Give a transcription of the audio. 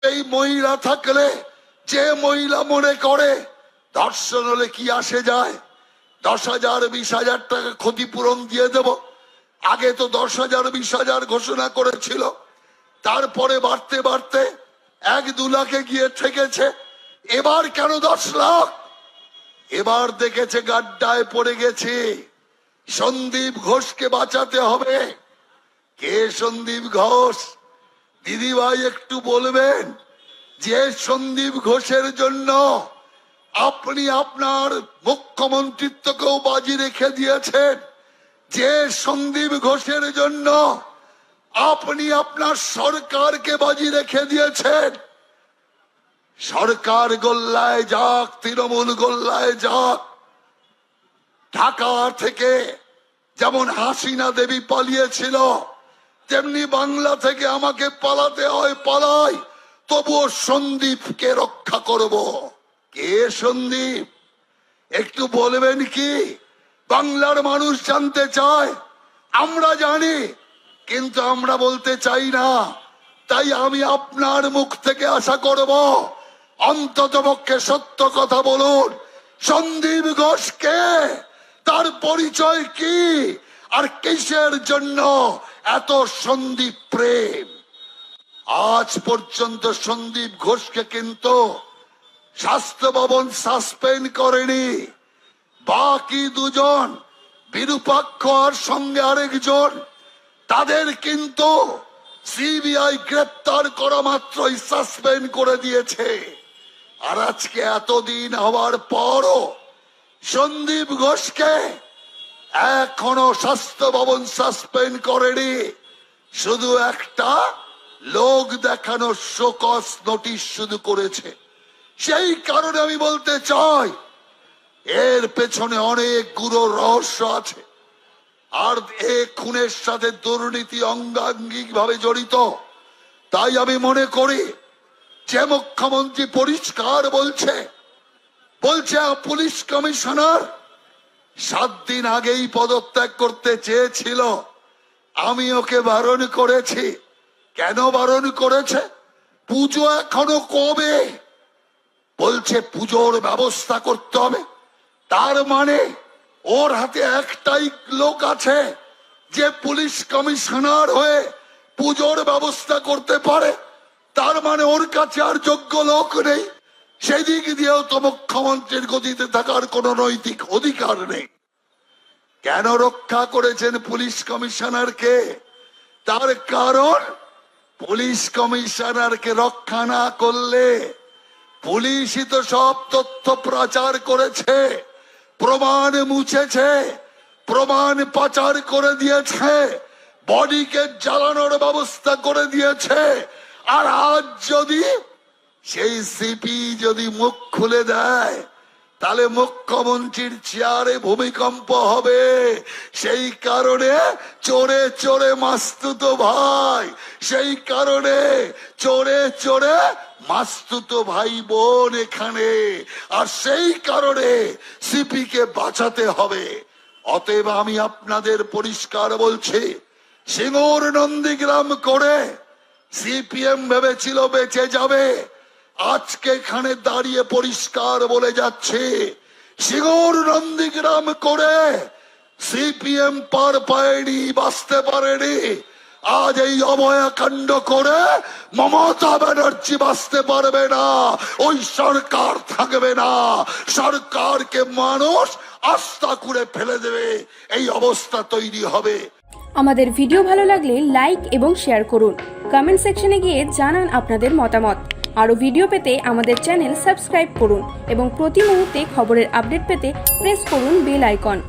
এই মহিলা থাকলে যে মহিলা মনে করে ধর্ষণ হলে কি আসে যায়, 10,000 20,000 টাকা ক্ষতিপূরণ দিয়ে দেব। আগে তো 10,000 20,000 ঘোষণা করেছিল, তারপরে বাড়তে বাড়তে 1-2 লাখে গিয়ে ঠেকেছে। এবার কেন 10 লাখ? এবার দেখেছে গাড্ডায় পড়ে গেছে, সন্দীপ ঘোষকে বাঁচাতে হবে। কে সন্দীপ ঘোষ? দিদি ভাই একটু বলবেন যে সন্দীপ ঘোষের জন্য আপনি আপনার মুখ্যমন্ত্রিত্বকেও বাজি রেখে দিয়েছেন, যে সন্দীপ ঘোষের জন্য আপনি আপনার সরকারকে বাজি রেখে দিয়েছেন। সরকার গোল্লায় যাক, তৃণমূল গোল্লায় যাক, ঢাকা থেকে যেমন হাসিনা দেবী পালিয়েছিল, তেমনি বাংলা থেকে আমাকে পালাতে হয় পালাই, তবুও সন্দীপকে রক্ষা করব। কে সন্দীপ? একটু বলবেন কি? বাংলার মানুষ জানতে চায়, আমরা জানি কিন্তু আমরা বলতে চাই না। তাই আমি আপনার মুখ থেকে আশা করব অন্ততপক্ষে সত্য কথা বলুন। সন্দীপ ঘোষকে, তার পরিচয় কি, আর কিসের জন্য এত সন্দীপ প্রেম? আজ পর্যন্ত সন্দীপ ঘোষকে কিন্তু স্বাস্থ্য ভবন সাসপেন্ড করেনি। বাকি দুজন বিরূপাক্ষ আর সঙ্গে আরেকজন, তাদের কিন্তু সিবিআই গ্রেপ্তার করা মাত্রই সাসপেন্ড করে দিয়েছে। আর আজকে এতদিন হওয়ার পরও সন্দীপ ঘোষকে এখনো স্বাস্থ্য ভবন সাসপেন্ড করেনি। শুধু একটা লোক দেখানো শোকজ নোটিশ শুধু করেছে। সেই কারণে আমি বলতে চাই, এর পেছনে অনেক গুরু রহস্য আছে। আর এ খুনের সাথে দুর্নীতি অঙ্গাঙ্গিক ভাবে জড়িত। তাই আমি মনে করি যে মুখ্যমন্ত্রী পরিষ্কার বলছে পুলিশ কমিশনার 7 দিন আগেই পদত্যাগ করতে চেয়েছিল। আমি ওকে বারণ করেছি। কেন বারণ করেছে? পুজো এখনো কবে? বলছে পুজোর ব্যবস্থা করতে হবে। তার মানে ওর হাতে একটাই লোক আছে যে পুলিশ কমিশনার হয়ে পুজোর ব্যবস্থা করতে পারে। তার মানে ওর কাছে আর যোগ্য লোক নেই। সেই দিক দিয়েও তো মুখ্যমন্ত্রীর গতিতে থাকার কোন নৈতিক অধিকার নেই। কেন রক্ষা করেছেন পুলিশ কমিশনারকে? তার কারণ পুলিশ কমিশনারকে রক্ষা না করলে পুলিশই তো সব তথ্য প্রচার করেছে, প্রমাণ মুছেছে, প্রমাণ পাচার করে দিয়েছে, বডিকে জ্বালানোর ব্যবস্থা করে দিয়েছে। আর আজ যদি সেই সিপি যদি মুখ খুলে দেয়, তাহলে মুখ্যমন্ত্রীর চেয়ারে ভূমিকম্প হবে। সেই কারণে চোরে চোরে মাস্তুতো ভাই, সেই কারণে চোরে চোরে মাস্তুতো ভাই বোন এখানে। আর সেই কারণে সিপি কে বাঁচাতে হবে। অতএব আমি আপনাদের পরিষ্কার বলছি, সিঙ্গুর নন্দীগ্রাম করে সিপিএম ভেবেছিল বেঁচে যাবে। আজকে এখানে দাঁড়িয়ে পরিষ্কার বলে যাচ্ছে, সিঙ্গুর নন্দীগ্রাম করে সিপিএম পার পায়নি, বাঁচতে পারেনি। আজ এই অভয়াকাণ্ড করে মমতা ব্যানার্জি বাঁচতে পারবে না, ওই সরকার থাকবে না। সরকারকে মানুষ আস্থা করে ফেলে দেবে, এই অবস্থা তৈরি হবে। আমাদের ভিডিও ভালো লাগলে লাইক এবং শেয়ার করুন। কমেন্ট সেকশনে গিয়ে জানান আপনাদের মতামত। আরো ভিডিও পেতে আমাদের চ্যানেল সাবস্ক্রাইব করুন এবং প্রতি মুহূর্তে খবরের আপডেট পেতে প্রেস করুন বেল আইকন।